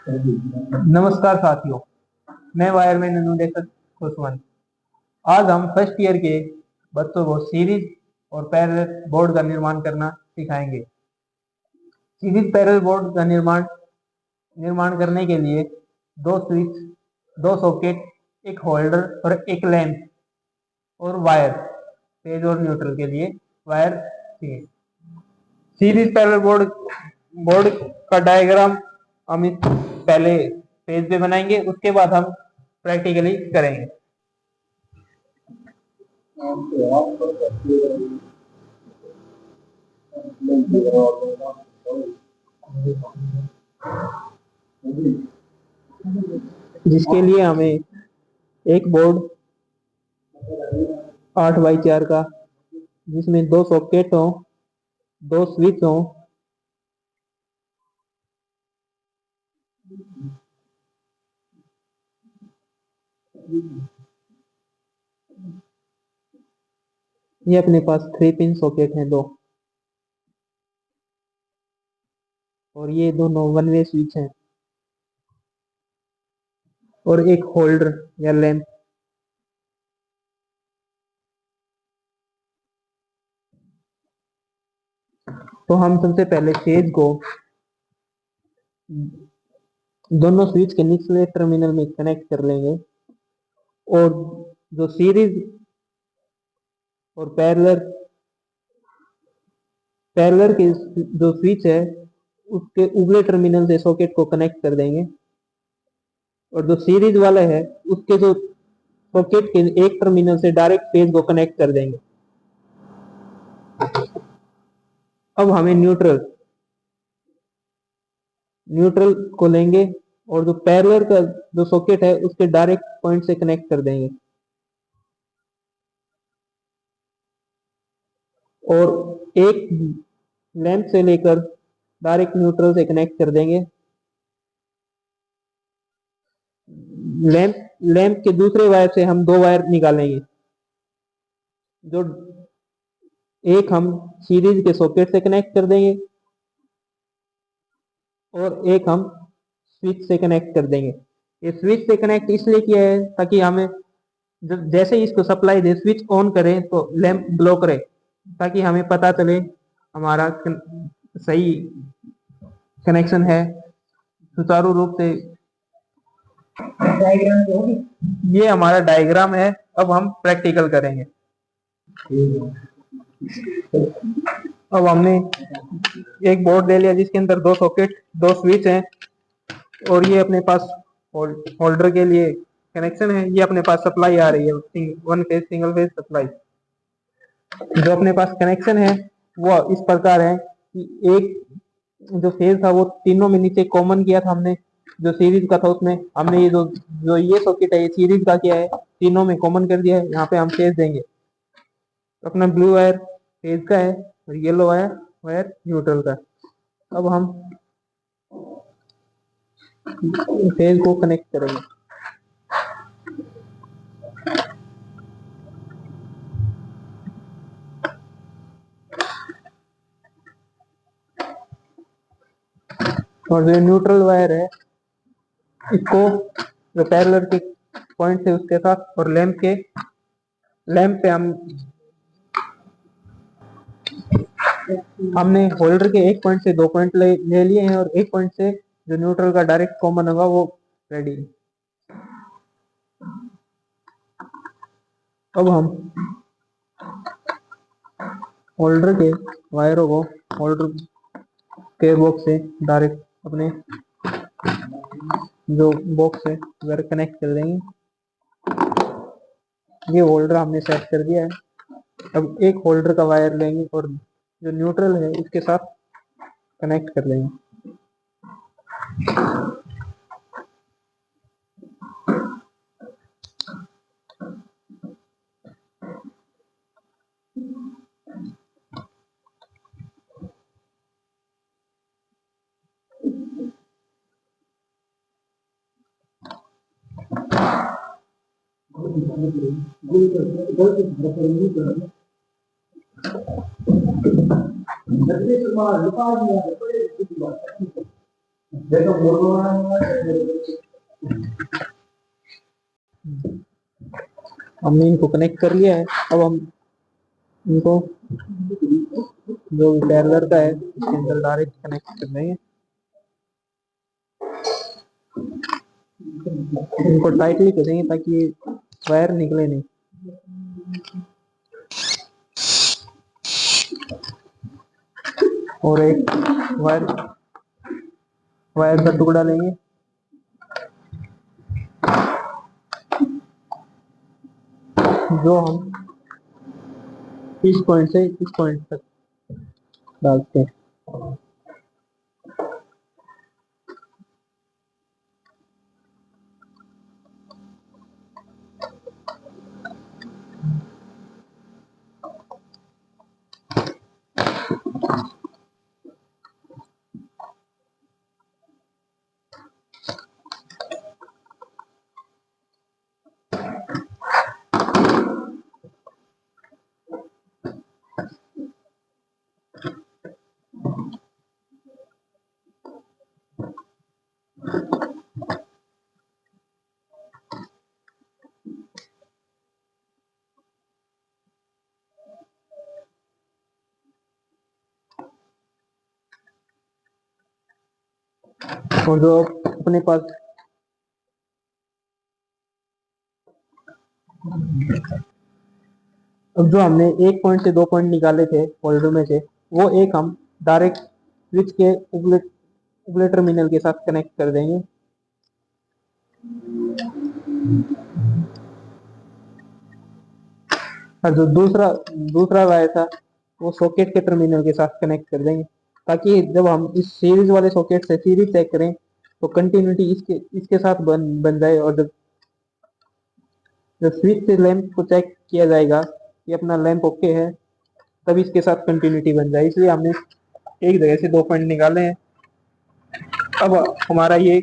नमस्कार साथियों, मैं वायरमैन अनुदेशक खुशवंत। आज हम फर्स्ट ईयर के बच्चों को सीरीज और पैरेलल बोर्ड का निर्माण करना सिखाएंगे। सीरीज पैरेलल बोर्ड का निर्माण निर्माण करने के लिए दो स्विच, दो सॉकेट, एक होल्डर और एक लैंप और वायर, फेज और न्यूट्रल के लिए वायर चाहिए। सीरीज पैरेलल बोर्ड बोर्ड का डायग्राम हम इस पहले पेज पे बनाएंगे, उसके बाद हम प्रैक्टिकली करेंगे। जिसके लिए हमें एक बोर्ड 8x4 का, जिसमें दो सॉकेट हो, दो स्विच हो, ये अपने पास 3 पिन सॉकेट हैं दो, और ये दोनों वन वे स्विच हैं, और एक होल्डर या लैंप। तो हम सबसे पहले फेज को दोनों स्विच के निचले टर्मिनल में कनेक्ट कर लेंगे, और जो सीरीज और पैरेलल के जो स्विच है उसके उगले टर्मिनल से सॉकेट को कनेक्ट कर देंगे, और जो सीरीज वाला है उसके जो सॉकेट के एक टर्मिनल से डायरेक्ट फेज को कनेक्ट कर देंगे। अब हमें न्यूट्रल को लेंगे और जो पैरेलल का जो सॉकेट है उसके डायरेक्ट पॉइंट से कनेक्ट कर देंगे, और एक लैंप से लेकर डायरेक्ट न्यूट्रल से कनेक्ट कर देंगे। लैंप के दूसरे वायर से हम दो वायर निकालेंगे, जो एक हम सीरीज के सॉकेट से कनेक्ट कर देंगे और एक हम स्विच से कनेक्ट कर देंगे। ये स्विच से कनेक्ट इसलिए किया है ताकि हमें जैसे ही इसको सप्लाई दे, स्विच ऑन करें तो लैंप ग्लो करे, ताकि हमें पता चले हमारा सही कनेक्शन है, सुचारू रूप से। ये हमारा डायग्राम है। अब हम प्रैक्टिकल करेंगे। अब हमने एक बोर्ड ले लिया जिसके अंदर दो सॉकेट, दो स्विच हैं, और ये अपने पास होल्डर के लिए कनेक्शन है। ये अपने पास सप्लाई आ रही है, one phase single phase supply. जो अपने पास कनेक्शन है वो इस प्रकार है कि एक जो फेज था वो तीनों में नीचे कॉमन किया था हमने, जो सीरीज का था उसमें हमने ये जो ये सॉकेट है ये सीरीज का किया है, तीनों में कॉमन कर दिया है। यहाँ पे हम फेज देंगे, अपना ब्लू वायर फेज का है और येलो वायर न्यूट्रल का। अब हम फेज को कनेक्ट करेंगे। और जो न्यूट्रल वायर है इसको जो पैरेलल के पॉइंट है उसके साथ, और लैंप पे हमने होल्डर के एक पॉइंट से दो पॉइंट ले लिए हैं, और एक पॉइंट से जो न्यूट्रल का डायरेक्ट कॉमन होगा वो रेडी। अब हम होल्डर के वायरों को होल्डर के बॉक्स से डायरेक्ट अपने जो बॉक्स है वायर कनेक्ट कर देंगे। ये होल्डर हमने सेट कर दिया है। अब एक होल्डर का वायर लेंगे और जो न्यूट्रल है उसके साथ कनेक्ट कर देंगे। हमने इनको कनेक्ट कर लिया है। अब हम इनको जो पैरेलल का है इसके अंदर डायरेक्ट कनेक्ट कर देंगे। इनको टाइटली करेंगे ताकि वायर निकले नहीं। और एक वायर वायर का टुकड़ा लेंगे, जो हम इस पॉइंट से इस पॉइंट तक डालते हैं। और जो अपने पास अब जो हमने एक पॉइंट से 2 पॉइंट निकाले थे होल्डर में से, वो एक हम डायरेक्ट स्विच के उपले टर्मिनल के साथ कनेक्ट कर देंगे। और जो दूसरा वायर था वो सॉकेट के टर्मिनल के साथ कनेक्ट कर देंगे, ताकि जब हम इस सीरीज वाले सॉकेट से सीरीज चेक करें तो कंटिन्यूटी इसके साथ बन जाए। और जब स्विच से लैंप को चेक किया जाएगा कि अपना लैंप ओके है, तब इसके साथ कंटिन्यूटी बन जाए। इसलिए हमने एक जगह से 2 पॉइंट निकाले हैं। अब हमारा ये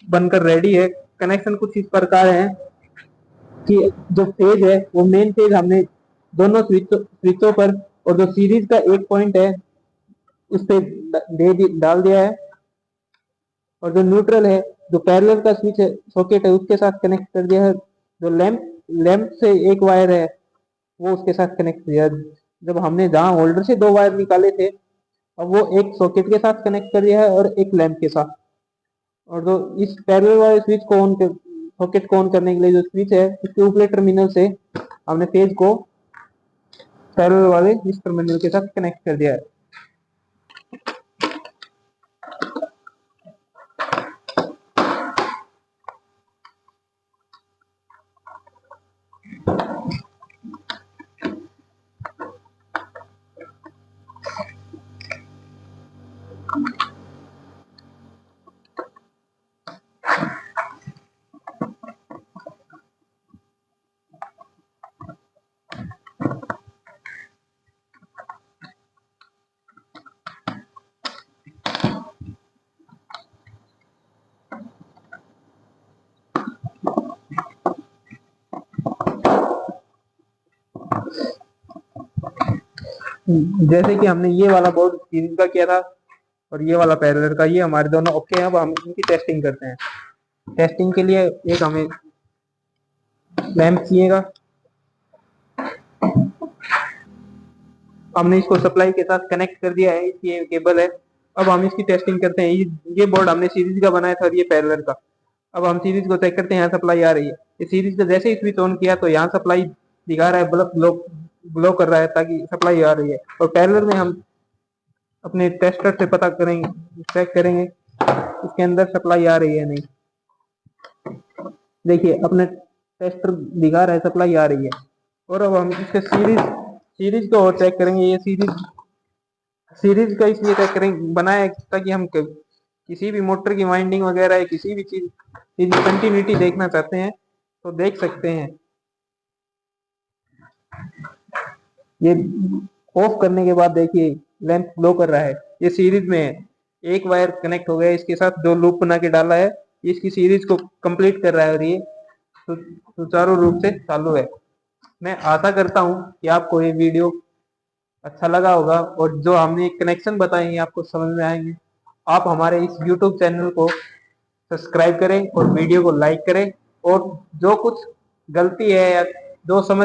बनकर रेडी है। कनेक्शन कुछ इस प्रकार है कि जो फेज है वो मेन फेज हमने दोनों स्विचों पर, और जो सीरीज का एक पॉइंट है उस पे डाल दिया है। और जो न्यूट्रल है, जो पैरेलल का स्विच है सॉकेट है, उसके साथ कनेक्ट कर दिया है। जो लैंप से एक वायर है वो उसके साथ कनेक्ट किया। जब हमने जहां होल्डर से 2 वायर निकाले थे, अब वो एक सॉकेट के साथ कनेक्ट कर दिया है और एक लैंप के साथ। और जो इस पैरेलल वाले स्विच को सॉकेट को ऑन करने के लिए जो स्विच है उसके ऊपरी टर्मिनल से हमने फेज को पैरेलल वाले इस टर्मिनल के साथ कनेक्ट कर दिया है। जैसे कि हमने ये वाला बोर्ड सीरीज का किया था और ये वाला पैरेलल का, ये हमारे दोनों ओके हैं। अब हम इनकी टेस्टिंग करते हैं। टेस्टिंग के लिए एक हमें लैंप चाहिएगा। हमने इसको सप्लाई के साथ कनेक्ट कर दिया है, ये केबल है। अब हम इसकी टेस्टिंग करते हैं। ये बोर्ड हमने सीरीज का बनाया था और ये पैरेलल का। अब हम सीरीज को चेक करते हैं, यहाँ सप्लाई आ रही है। ये सीरीज का जैसे ही स्विच ऑन किया तो यहाँ सप्लाई दिखा रहा है, बल्ब ग्लो कर रहा है ताकि सप्लाई आ रही है। और पैरेलल में हम अपने टेस्टर से पता करेंगे, चेक करेंगे इसके अंदर सप्लाई आ रही है नहीं। देखिए अपने टेस्टर दिखा रहा है सप्लाई आ रही है। और अब हम इसके सीरीज को और चेक करेंगे। ये सीरीज का इसलिए चेक करेंगे बनाया है ताकि हम किसी भी मोटर की वाइंडिंग वगैरह या किसी भी चीज की कंटिन्यूटी देखना चाहते हैं तो देख सकते हैं। ये ऑफ करने के बाद देखिए लैंप ग्लो कर रहा है। ये सीरीज में है, एक वायर कनेक्ट हो गया इसके साथ, जो लूप बना के डाला है इसकी सीरीज को कंप्लीट कर रहा है और ये सुचारू रूप से चालू है। मैं आशा करता हूँ कि आपको ये वीडियो अच्छा लगा होगा और जो हमने कनेक्शन बताए हैं आपको समझ में आएंगे। आप हमारे इस YouTube चैनल को सब्सक्राइब करें और वीडियो को लाइक करें। और जो कुछ गलती है या जो समझ